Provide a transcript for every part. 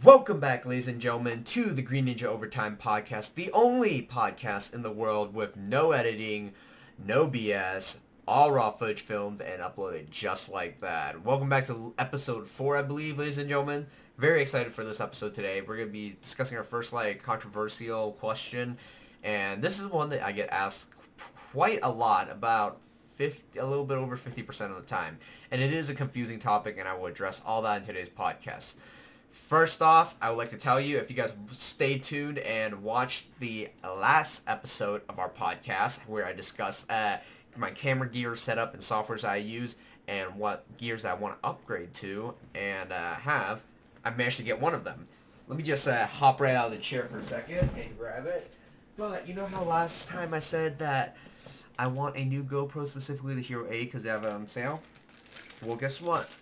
Welcome back, ladies and gentlemen, to the Green Ninja Overtime podcast, the only podcast in the world with no editing, no BS, all raw footage filmed and uploaded just like that. Welcome back to episode 4, I believe, ladies and gentlemen. Very excited for this episode today. We're going to be discussing our first, controversial question, and this is one that I get asked quite a lot, about a little bit over 50% of the time, and it is a confusing topic, and I will address all that in today's podcast. First off, I would like to tell you, if you guys stay tuned and watch the last episode of our podcast where I discussed my camera gear setup and softwares I use and what gears I want to upgrade to and I managed to get one of them. Let me just hop right out of the chair for a second and grab it. But you know how last time I said that I want a new GoPro, specifically the Hero 8, because they have it on sale? Well, guess what?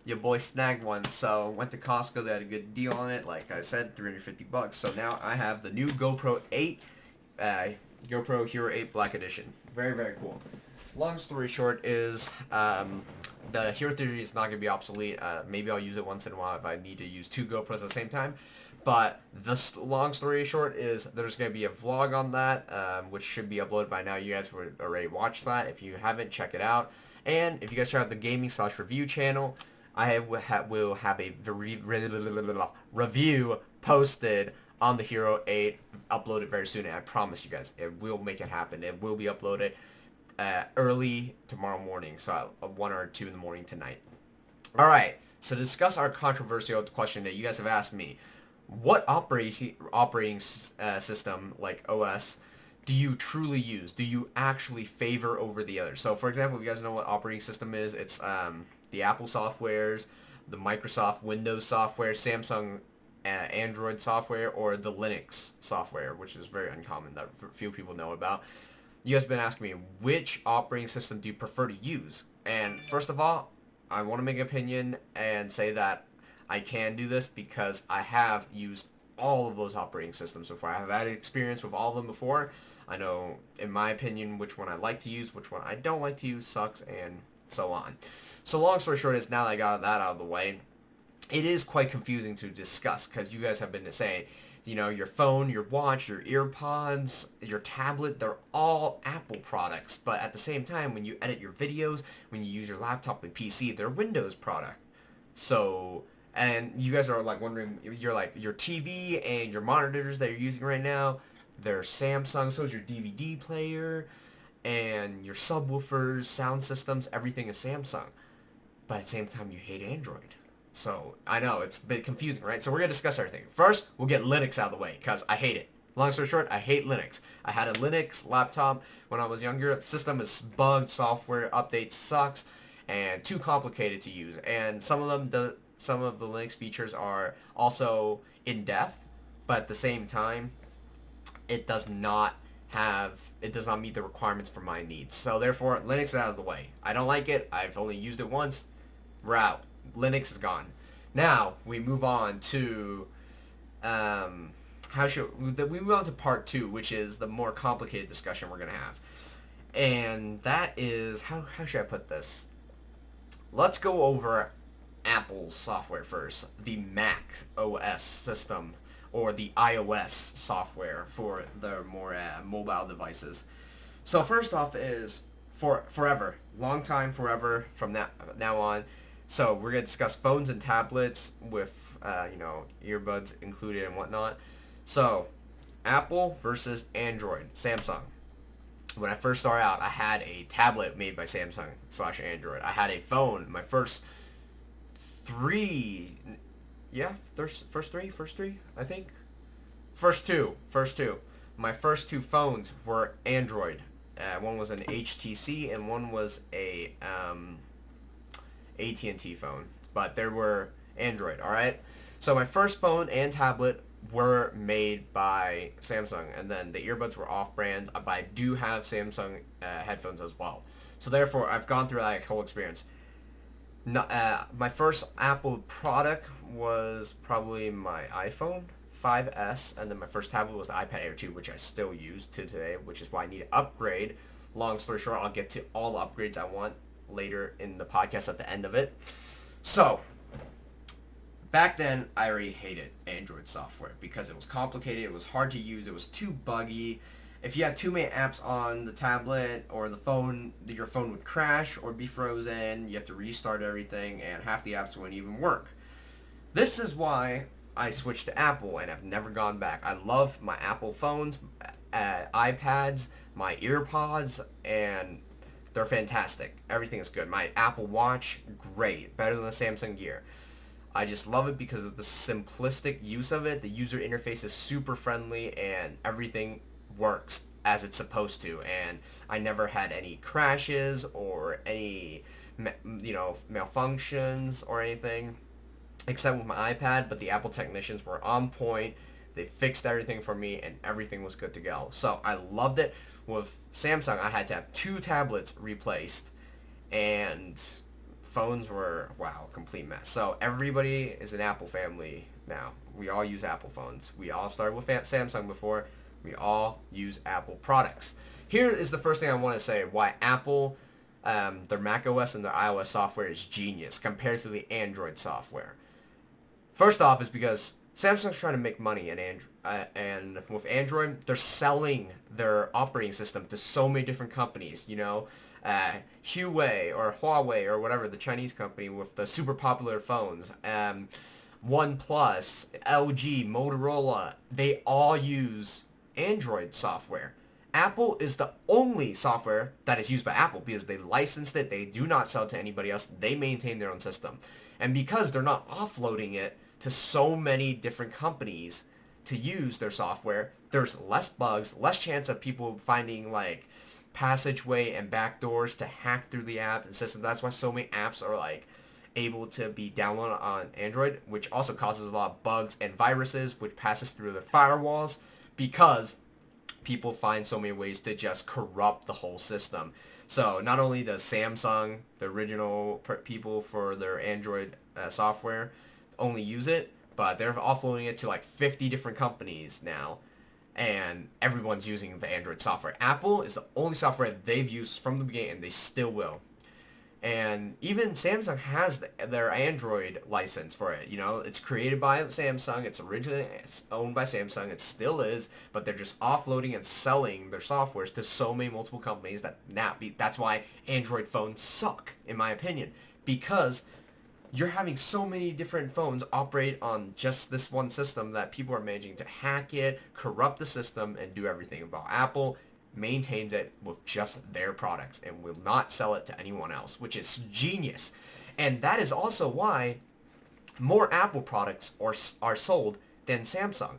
Your boy snagged one, so went to Costco. They had a good deal on it. Like I said, $350. So now I have the new GoPro 8, GoPro Hero 8 Black Edition. Very, very cool. Long story short is the Hero 3 is not going to be obsolete. Maybe I'll use it once in a while if I need to use two GoPros at the same time. But the long story short is there's going to be a vlog on that, which should be uploaded by now. You guys would already watch that. If you haven't, check it out. And if you guys check out the gaming/review channel, I will have a review posted on the Hero 8, uploaded very soon, and I promise you guys, it will make it happen. It will be uploaded early tomorrow morning, so 1 or 2 in the morning tonight. Alright, so to discuss our controversial question that you guys have asked me, what operating system, like OS, do you truly use? Do you actually favor over the other? So, for example, if you guys know what operating system is, it's the Apple softwares, the Microsoft Windows software, Samsung Android software, or the Linux software, which is very uncommon that few people know about. You guys have been asking me, which operating system do you prefer to use? And first of all, I want to make an opinion and say that I can do this because I have used all of those operating systems before. I have had experience with all of them before. I know, in my opinion, which one I like to use, which one I don't like to use, sucks, and so on. So long story short is, now that I got that out of the way, it is quite confusing to discuss because you guys have been saying, you know, your phone, your watch, your earpods, your tablet, they're all Apple products. But at the same time, when you edit your videos, when you use your laptop and PC, they're Windows product. So, and you guys are like wondering, you're like, your TV and your monitors that you're using right now, they're Samsung, so is your DVD player, and your subwoofers, sound systems, everything is Samsung. But at the same time, you hate Android. So, I know, it's a bit confusing, right? So we're going to discuss everything. First, we'll get Linux out of the way, because I hate it. Long story short, I hate Linux. I had a Linux laptop when I was younger. The system is bugged, software updates sucks, and too complicated to use. And some of the Linux features are also in-depth, but at the same time, it does not meet the requirements for my needs. So therefore, Linux is out of the way. I don't like it. I've only used it once. We're out. Linux is gone. Now we move on to we move on to part 2, which is the more complicated discussion we're gonna have, and that is how should I put this? Let's go over Apple's software first, the Mac OS system, or the iOS software for the more mobile devices. So first off is forever, long time, forever from now on. So we're going to discuss phones and tablets with, earbuds included and whatnot. So Apple versus Android, Samsung. When I first started out, I had a tablet made by Samsung/Android. I had a phone, my first three, I think. First two. My first 2 phones were Android. One was an HTC and one was a AT&T phone, but they were Android. All right. So my first phone and tablet were made by Samsung, and then the earbuds were off-brand. But I do have Samsung headphones as well. So therefore, I've gone through that whole experience. My first Apple product was probably my iPhone 5S, and then my first tablet was the iPad Air 2, which I still use to today, which is why I need to upgrade. Long story short, I'll get to all the upgrades I want later in the podcast at the end of it. So, back then, I already hated Android software because it was complicated, it was hard to use, it was too buggy. If you had too many apps on the tablet or the phone, your phone would crash or be frozen. You have to restart everything, and half the apps wouldn't even work. This is why I switched to Apple, and I've never gone back. I love my Apple phones, iPads, my EarPods, and they're fantastic. Everything is good. My Apple Watch, great. Better than the Samsung Gear. I just love it because of the simplistic use of it. The user interface is super friendly and everything works as it's supposed to. And I never had any crashes or any, malfunctions or anything except with my iPad. But the Apple technicians were on point. They fixed everything for me and everything was good to go. So I loved it. With Samsung, I had to have 2 tablets replaced and phones were, wow, complete mess. So everybody is an Apple family now. We all use Apple phones. We all started with Samsung before. We all use Apple products. Here is the first thing I want to say why Apple, their Mac OS and their iOS software is genius compared to the Android software. First off is because Samsung's trying to make money in and with Android, they're selling their operating system to so many different companies, Huawei or Huawei or whatever, the Chinese company with the super popular phones, OnePlus, LG, Motorola, they all use Android software. Apple is the only software that is used by Apple because they licensed it. They do not sell it to anybody else. They maintain their own system. And because they're not offloading it to so many different companies to use their software, there's less bugs, less chance of people finding like passageway and backdoors to hack through the app and system. That's why so many apps are like able to be downloaded on Android, which also causes a lot of bugs and viruses, which passes through the firewalls because people find so many ways to just corrupt the whole system. So not only does Samsung, the original people for their Android software, only use it, but they're offloading it to like 50 different companies now, and everyone's using the Android software. Apple is the only software they've used from the beginning, and they still will. And even Samsung has their Android license for it. It's created by Samsung. It's owned by Samsung. It still is, but they're just offloading and selling their softwares to so many multiple companies that's why Android phones suck, in my opinion, because you're having so many different phones operate on just this one system that people are managing to hack it, corrupt the system, and do everything. About Apple maintains it with just their products and will not sell it to anyone else, which is genius. And that is also why more Apple products are sold than Samsung.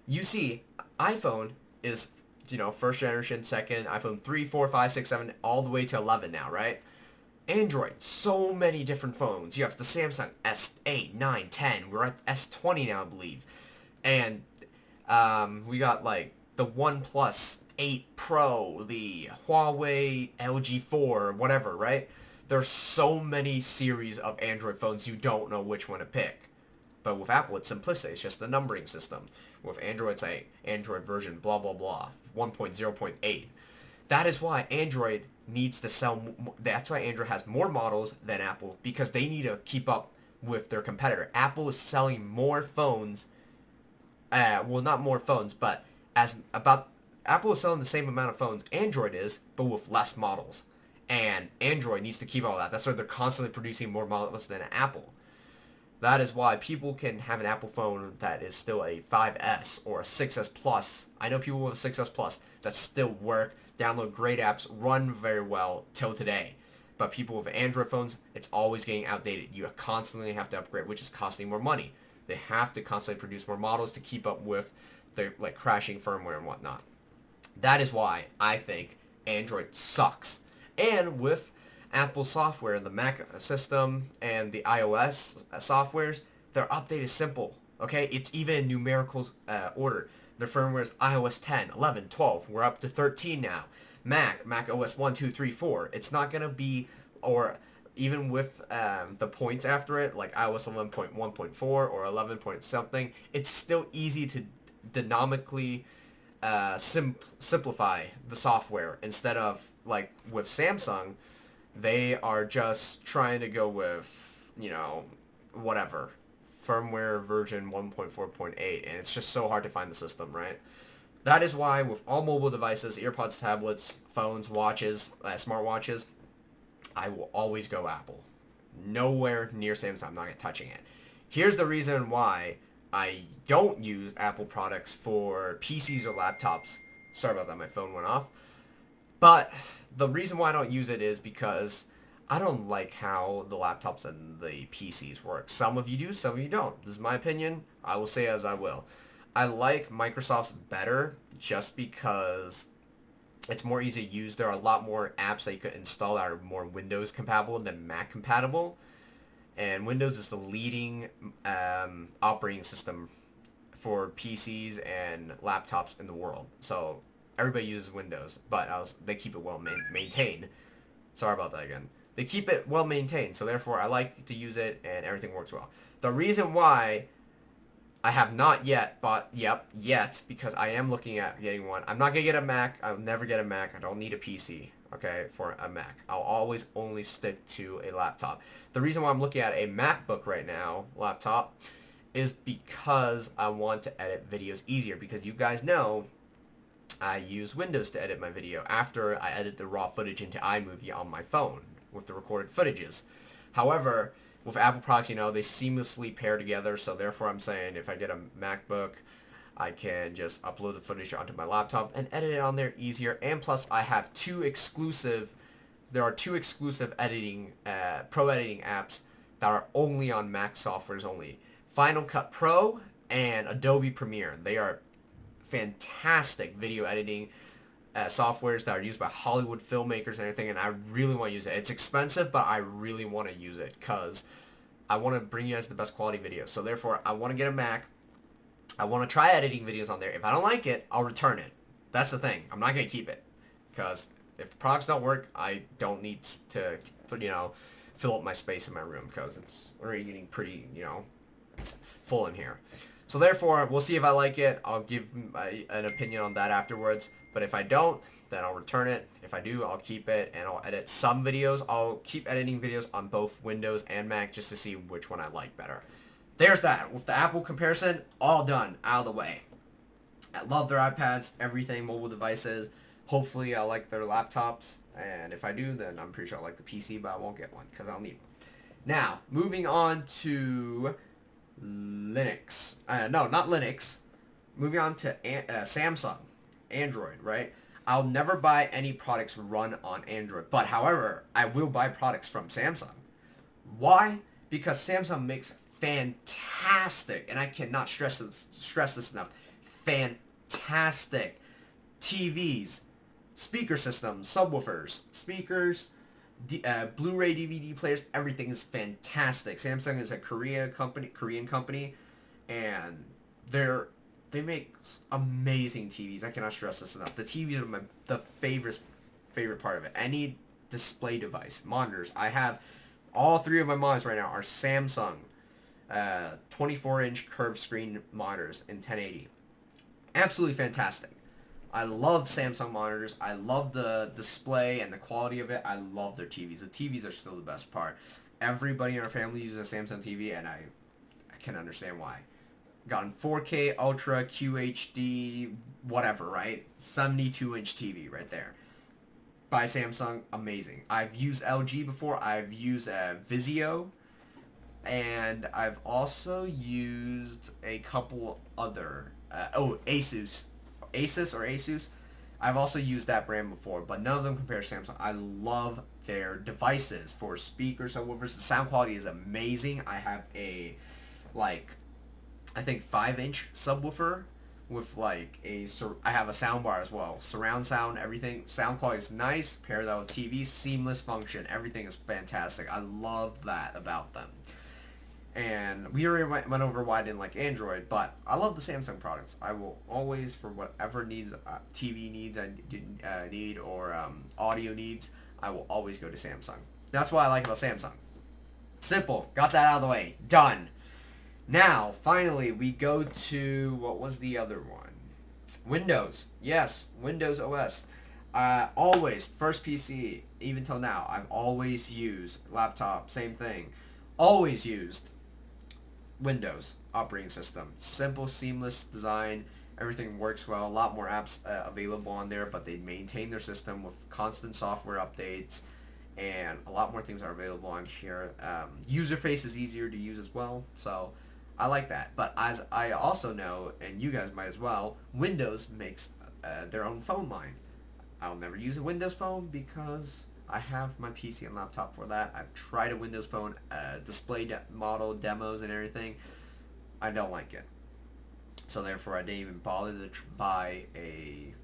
You see, iPhone is, first generation, second, iPhone 3, 4, 5, 6, 7, all the way to 11 now, right? Android, so many different phones. You have the Samsung S8, 9, 10. We're at S20 now, I believe. And we got like the OnePlus 8 Pro, the Huawei LG4, whatever, right? There's so many series of Android phones you don't know which one to pick. But with Apple, it's simplistic. It's just the numbering system. With Android, it's like Android version blah, blah, blah, 1.0.8. That is why Android needs to sell. That's why Android has more models than Apple, because they need to keep up with their competitor. Apple is selling more phones. Well, not more phones, but Apple is selling the same amount of phones Android is, but with less models. And Android needs to keep all that. That's why they're constantly producing more models than Apple. That is why people can have an Apple phone that is still a 5S or a 6S Plus. I know people with a 6S Plus that still work, download great apps, run very well till today. But people with Android phones, it's always getting outdated. You constantly have to upgrade, which is costing more money. They have to constantly produce more models to keep up with the crashing firmware and whatnot. That is why I think Android sucks. And with Apple software, the Mac system and the iOS softwares, their update is simple. Okay, it's even in numerical order. Their firmware is iOS 10, 11, 12. We're up to 13 now. Mac OS 1, 2, 3, 4. It's not going to be, or even with the points after it, like iOS 11.1.4 or 11 point something, it's still easy to dynamically simplify the software instead of, like, with Samsung, they are just trying to go with, whatever, firmware version 1.4.8, and it's just so hard to find the system, right? That is why with all mobile devices, earpods, tablets, phones, watches, smartwatches, I will always go Apple. Nowhere near Samsung. I'm not touching it. Here's the reason why I don't use Apple products for PCs or laptops. Sorry about that, my phone went off. But the reason why I don't use it is because I don't like how the laptops and the PCs work. Some of you do, some of you don't. This is my opinion. I will say as I will. I like Microsoft's better just because it's more easy to use. There are a lot more apps that you could install that are more Windows compatible than Mac compatible. And Windows is the leading operating system for PCs and laptops in the world. So everybody uses Windows, but they keep it well maintained. Sorry about that again. They keep it well maintained, so therefore I like to use it and everything works well. The reason why I have not yet bought, yet, because I am looking at getting one. I'm not going to get a Mac. I'll never get a Mac. I don't need a PC, okay, for a Mac. I'll always only stick to a laptop. The reason why I'm looking at a MacBook right now, laptop, is because I want to edit videos easier. Because you guys know I use Windows to edit my video after I edit the raw footage into iMovie on my phone with the recorded footages. However, with Apple products, they seamlessly pair together, so therefore I'm saying if I get a MacBook, I can just upload the footage onto my laptop and edit it on there easier. And plus, I have there are two exclusive editing, pro editing apps that are only on Mac softwares only. Final Cut Pro and Adobe Premiere. They are fantastic video editing softwares that are used by Hollywood filmmakers and everything, and I really want to use it. It's expensive, but I really want to use it because I want to bring you guys the best quality videos. So therefore, I want to get a Mac. I want to try editing videos on there. If I don't like it, I'll return it. That's the thing. I'm not going to keep it because if the products don't work, I don't need to, fill up my space in my room because it's already getting pretty, full in here. So therefore, we'll see if I like it. I'll give an opinion on that afterwards. But if I don't, then I'll return it. If I do, I'll keep it and I'll edit some videos. I'll keep editing videos on both Windows and Mac just to see which one I like better. There's that. With the Apple comparison, all done, out of the way. I love their iPads, everything, mobile devices. Hopefully, I like their laptops. And if I do, then I'm pretty sure I like the PC, but I won't get one because I don't need one. Now, moving on to Linux. No, not Linux. Moving on to Samsung. Android, right? I'll never buy any products run on Android. But, however, I will buy products from Samsung. Why? Because Samsung makes fantastic, and I cannot stress this enough, fantastic TVs, speaker systems, subwoofers, speakers, Blu-ray DVD players. Everything is fantastic. Samsung is a Korean company, and they make amazing TVs. I cannot stress this enough. The TVs are the favorite part of it. Any display device, monitors. I have all three of my monitors right now are Samsung 24-inch curved screen monitors in 1080. Absolutely fantastic. I love Samsung monitors. I love the display and the quality of it. I love their TVs. The TVs are still the best part. Everybody in our family uses a Samsung TV, and I can understand why. Gotten 4K, Ultra, QHD, whatever, right? 72-inch TV right there. By Samsung, amazing. I've used LG before. I've used Vizio. And I've also used a couple other... Asus. Asus. I've also used that brand before, but none of them compare to Samsung. I love their devices for speakers, subwoofers. The sound quality is amazing. I have a, I think 5-inch subwoofer with I have a sound bar as well. Surround sound, everything. Sound quality is nice. Pair that with TV, seamless function. Everything is fantastic. I love that about them. And we already went over why I didn't like Android, but I love the Samsung products. I will always, for whatever needs, TV needs I need, or audio needs, I will always go to Samsung. That's what I like about Samsung. Simple. Got that out of the way. Done. Now, finally, we go to, what was the other one? Windows. Yes, Windows OS. Always, first PC, even till now, I've always used laptop, same thing. Always used Windows operating system. Simple, seamless design. Everything works well. A lot more apps available on there, but they maintain their system with constant software updates, and a lot more things are available on here. User face is easier to use as well, so I like that. But as I also know, and you guys might as well, Windows makes their own phone line. I'll never use a Windows phone because I have my PC and laptop for that. I've tried a Windows phone, model demos and everything. I don't like it. So therefore, I didn't even bother to buy a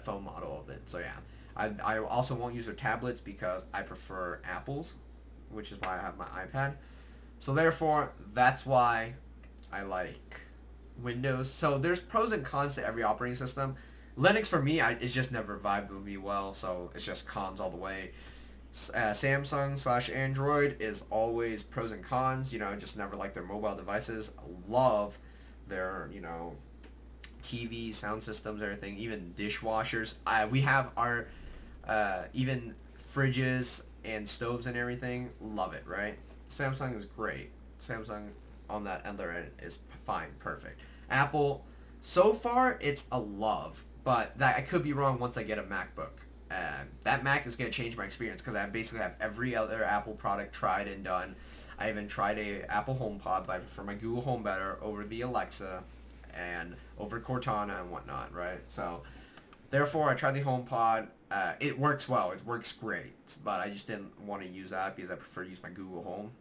phone model of it. So yeah, I also won't use their tablets because I prefer Apple's, which is why I have my iPad. So therefore, that's why I like Windows. So there's pros and cons to every operating system. Linux for me, it's just never vibed with me well, so it's just cons all the way. Samsung/Android is always pros and cons. You know, I just never like their mobile devices. Love their, you know, TV, sound systems, everything, even dishwashers. We have our, even fridges and stoves and everything. Love it, right? Samsung is great. Samsung on that other end is fine, perfect. Apple, so far, it's a love. But that I could be wrong once I get a MacBook. That Mac is going to change my experience because I basically have every other Apple product tried and done. I even tried a Apple HomePod for my Google Home better over the Alexa and over Cortana and whatnot, right? So, therefore, I tried the HomePod. It works well. It works great. But I just didn't want to use that because I prefer to use my Google Home.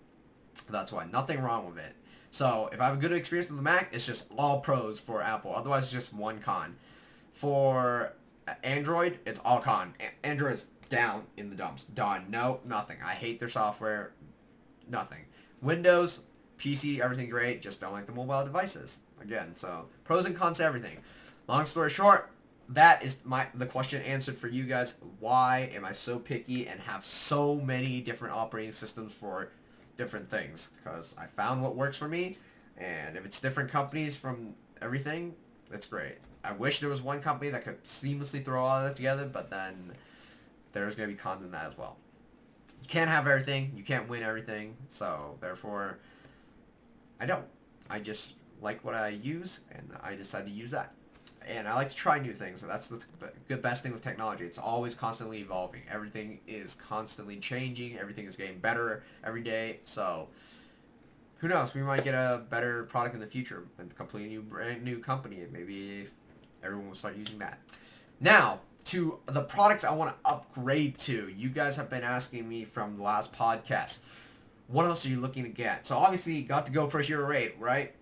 That's why. Nothing wrong with it. So, if I have a good experience with the Mac, it's just all pros for Apple. Otherwise, it's just one con. For Android, it's all con. Android is down in the dumps. Done. No, nothing. I hate their software. Nothing. Windows, PC, everything great. Just don't like the mobile devices. Again, so pros and cons to everything. Long story short, that is the question answered for you guys. Why am I so picky and have so many different operating systems for different things? Because I found what works for me, and if it's different companies from everything, that's great. I wish there was one company that could seamlessly throw all that together, but then there's going to be cons in that as well. You can't have everything. You can't win everything. So, therefore, I don't. I just like what I use, and I decide to use that. And I like to try new things. So that's the best thing with technology. It's always constantly evolving. Everything is constantly changing. Everything is getting better every day. So, who knows? We might get a better product in the future. A completely brand new company. Maybe everyone will start using that. Now, to the products I want to upgrade to. You guys have been asking me from the last podcast, what else are you looking to get? So obviously, you got the GoPro Hero 8, right?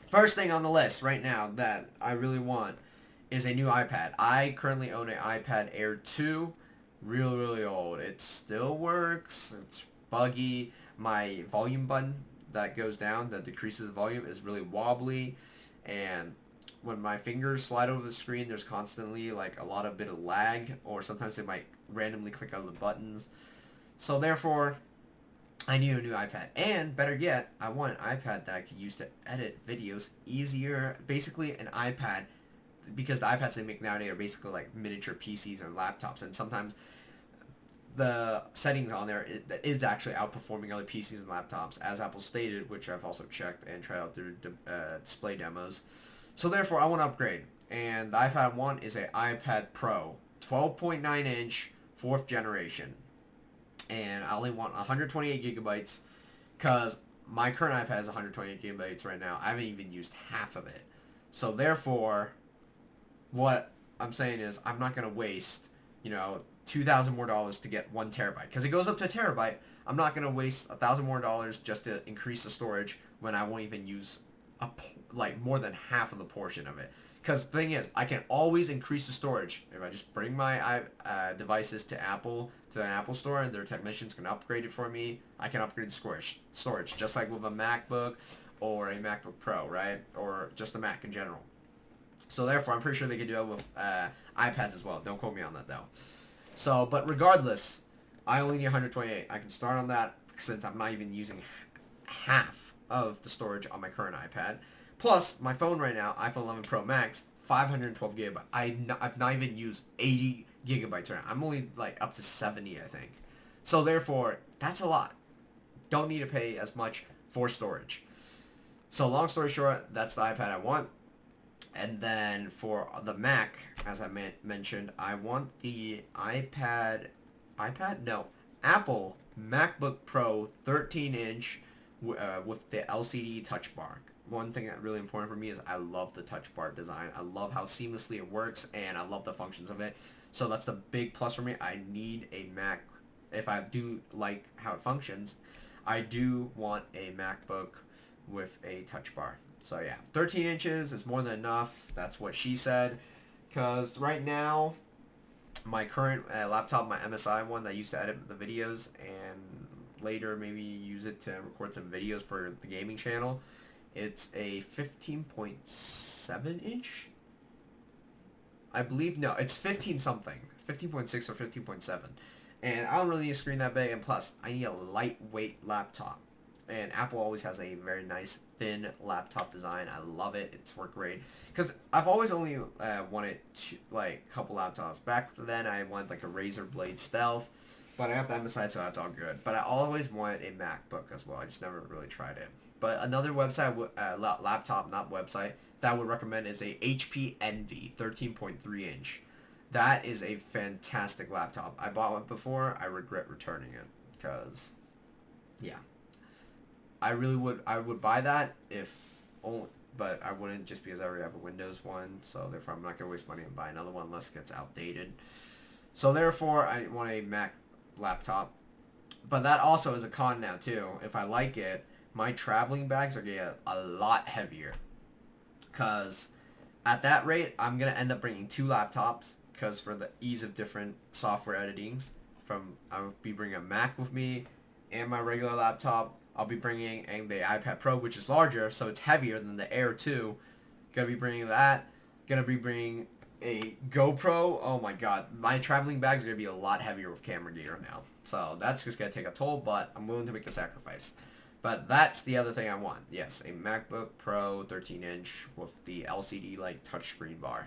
First thing on the list right now that I really want is a new iPad. I currently own an iPad Air 2. Really old. It still works. It's buggy. My volume button that goes down, that decreases the volume, is really wobbly. And when my fingers slide over the screen, there's constantly like a lot of bit of lag, or sometimes they might randomly click on the buttons. So therefore, I need a new iPad. And better yet, I want an iPad that I could use to edit videos easier. Basically an iPad, because the iPads they make nowadays are basically like miniature PCs or laptops, and sometimes the settings on there is actually outperforming other PCs and laptops, as Apple stated, which I've also checked and tried out their display demos. So therefore, I want to upgrade. And the iPad I want is an iPad Pro, 12.9 inch, 4th generation. And I only want 128 gigabytes because my current iPad has 128 gigabytes right now. I haven't even used half of it. So therefore, what I'm saying is I'm not going to waste, you know, $2,000 more to get 1 terabyte. Because it goes up to a terabyte. I'm not going to waste $1,000 more just to increase the storage when I won't even use like more than half of the portion of it. Because the thing is, I can always increase the storage. If I just bring my devices to an Apple store, and their technicians can upgrade it for me, I can upgrade the storage, just like with a MacBook or a MacBook Pro, right? Or just a Mac in general. So therefore, I'm pretty sure they can do that with iPads as well. Don't quote me on that, though. So, but regardless, I only need 128. I can start on that since I'm not even using half of the storage on my current iPad. Plus, my phone right now, iPhone 11 Pro Max, 512 gigabytes. I've not even used 80 gigabytes right now. I'm only like up to 70, I think. So therefore, that's a lot. Don't need to pay as much for storage. So long story short, that's the iPad I want. And then for the Mac, as I mentioned, I want the no, Apple MacBook Pro 13-inch with the LCD touch bar. One thing that's really important for me is I love the touch bar design. I love how seamlessly it works, and I love the functions of it. So that's the big plus for me. I need a Mac. If I do like how it functions, I do want a MacBook with a touch bar. So yeah, 13 inches is more than enough. That's what she said. Because right now, my current laptop, my MSI one that I used to edit the videos and later maybe use it to record some videos for the gaming channel, it's a 15.7 inch. I believe, no, it's 15 something. 15.6 or 15.7. And I don't really need a screen that big, and plus, I need a lightweight laptop. And Apple always has a very nice thin laptop design. I love it. It's work great. Because I've always only wanted like a couple laptops. Back then I wanted like a Razer Blade Stealth. But I got the MSI, so that's all good. But I always wanted a MacBook as well. I just never really tried it. But another website, laptop, not website, that I would recommend is a HP Envy 13.3 inch. That is a fantastic laptop. I bought one before. I regret returning it. Because, yeah. I would buy that if only, but I wouldn't just because I already have a Windows one, so therefore I'm not going to waste money and buy another one unless it gets outdated. So therefore I want a Mac laptop. But that also is a con now too. If I like it, my traveling bags are going to get a lot heavier. Because at that rate, I'm going to end up bringing 2 laptops because for the ease of different software editings. I'll be bringing a Mac with me and my regular laptop. I'll be bringing the iPad Pro, which is larger, so it's heavier than the Air 2. Gonna be bringing that. Gonna be bringing a GoPro. Oh my god. My traveling bags are gonna be a lot heavier with camera gear now. So that's just gonna take a toll, but I'm willing to make a sacrifice. But that's the other thing I want. Yes, a MacBook Pro 13-inch with the LCD like touchscreen bar.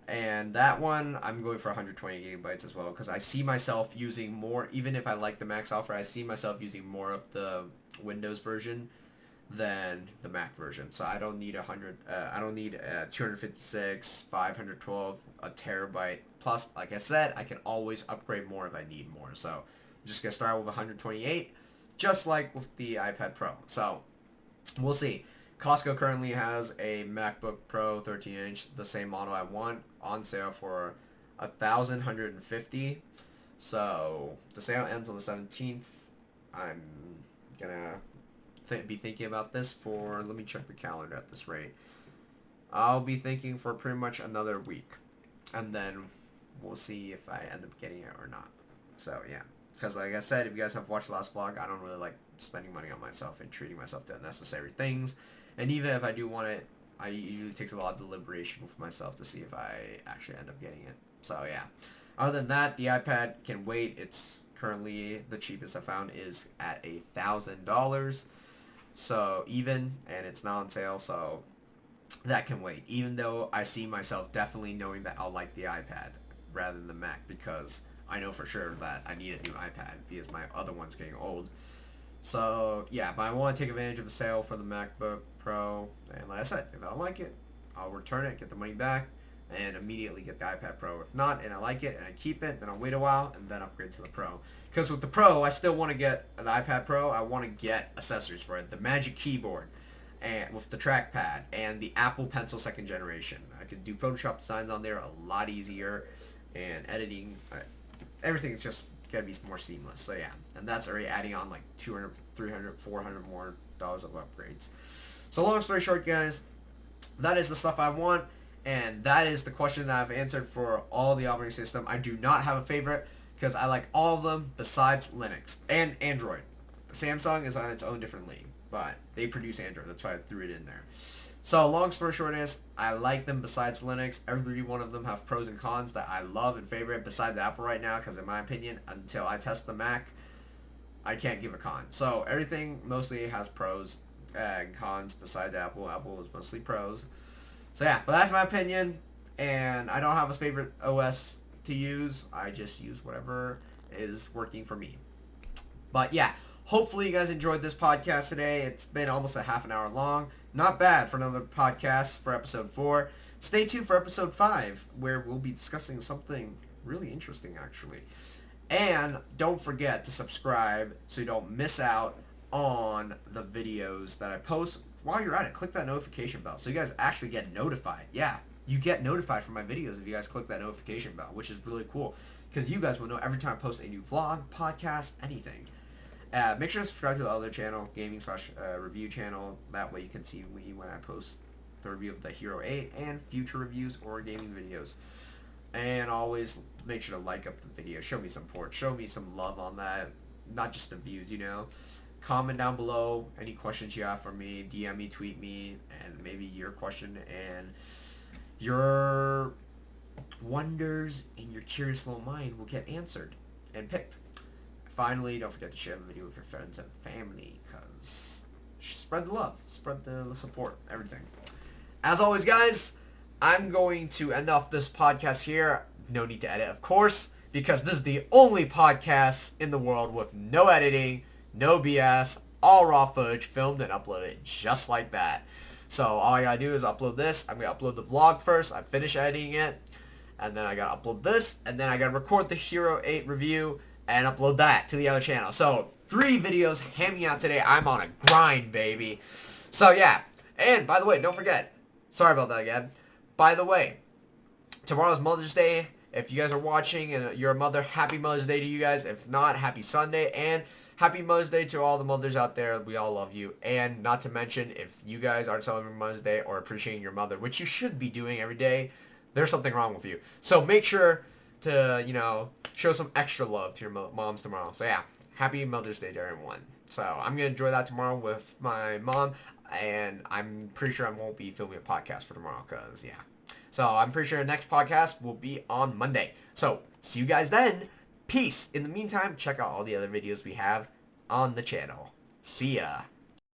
And that one, I'm going for 120 gigabytes as well because I see myself using more, even if I like the Mac software, I see myself using more of the Windows version than the Mac version. So I don't need 256, 512, a terabyte. Plus, like I said, I can always upgrade more if I need more. So I'm just going to start with 128, just like with the iPad Pro. So we'll see. Costco currently has a MacBook Pro 13-inch, the same model I want, on sale for $1,150. So the sale ends on the 17th. I'm gonna be thinking about this for, let me check the calendar at this rate. I'll be thinking for pretty much another week, and then we'll see if I end up getting it or not. So yeah, because like I said, if you guys have watched the last vlog, I don't really like spending money on myself and treating myself to unnecessary things. And even if I do want it, I usually takes a lot of deliberation with myself to see if I actually end up getting it. So yeah. Other than that, the iPad can wait. It's currently the cheapest I found is at $1,000. So even, and it's not on sale, so that can wait. Even though I see myself definitely knowing that I'll like the iPad rather than the Mac because I know for sure that I need a new iPad because my other one's getting old. So yeah, but I want to take advantage of the sale for the MacBook Pro, and like I said, if I don't like it, I'll return it, get the money back, and immediately get the iPad Pro. If not, and I like it, and I keep it, then I'll wait a while, and then upgrade to the Pro. Because with the Pro, I still want to get an iPad Pro, I want to get accessories for it, the Magic Keyboard, and with the trackpad, and the Apple Pencil 2nd generation. I could do Photoshop designs on there a lot easier, and editing, everything is just gotta be more seamless. So yeah, and that's already adding on like 200, 300, 400 more dollars of upgrades. So long story short, guys, that is the stuff I want, and that is the question that I've answered for all the operating system. I do not have a favorite because I like all of them besides Linux and Android. Samsung is on its own different league, but they produce Android. That's why I threw it in there. So long story short is, I like them besides Linux. Every one of them have pros and cons that I love and favorite besides Apple right now, because in my opinion, until I test the Mac, I can't give a con. So everything mostly has pros and cons besides Apple. Apple is mostly pros. So yeah, but that's my opinion, and I don't have a favorite OS to use. I just use whatever is working for me. But yeah, hopefully you guys enjoyed this podcast today. It's been almost a half an hour long. Not bad for another podcast for episode 4. Stay tuned for episode 5, where we'll be discussing something really interesting, actually. And don't forget to subscribe so you don't miss out on the videos that I post. While you're at it, click that notification bell so you guys actually get notified. Yeah, you get notified from my videos if you guys click that notification bell, which is really cool because you guys will know every time I post a new vlog, podcast, anything. Make sure to subscribe to the other channel, gaming/review channel. That way you can see me when I post the review of the Hero 8 and future reviews or gaming videos. And always make sure to like up the video. Show me some support. Show me some love on that. Not just the views, you know. Comment down below any questions you have for me. DM me, tweet me, and maybe your question and your wonders in your curious little mind will get answered and picked. Finally, don't forget to share the video with your friends and family, because spread the love, spread the support, everything. As always, guys, I'm going to end off this podcast here. No need to edit, of course, because this is the only podcast in the world with no editing, no BS, all raw footage filmed and uploaded just like that. So all I gotta do is upload this. I'm gonna upload the vlog first. I finish editing it, and then I gotta upload this, and then I gotta record the Hero 8 review and upload that to the other channel. So 3 videos hanging out today. I'm on a grind, baby. So yeah, and by the way, don't forget. Sorry about that again. By the way, tomorrow's Mother's Day. If you guys are watching and you're a mother, happy Mother's Day to you guys. If not, happy Sunday. And happy Mother's Day to all the mothers out there. We all love you. And not to mention, if you guys aren't celebrating Mother's Day or appreciating your mother, which you should be doing every day, there's something wrong with you. So make sure to, you know, show some extra love to your moms tomorrow. So yeah, happy Mother's Day to everyone. So I'm going to enjoy that tomorrow with my mom. And I'm pretty sure I won't be filming a podcast for tomorrow because, yeah. So I'm pretty sure the next podcast will be on Monday. So see you guys then. Peace. In the meantime, check out all the other videos we have on the channel. See ya.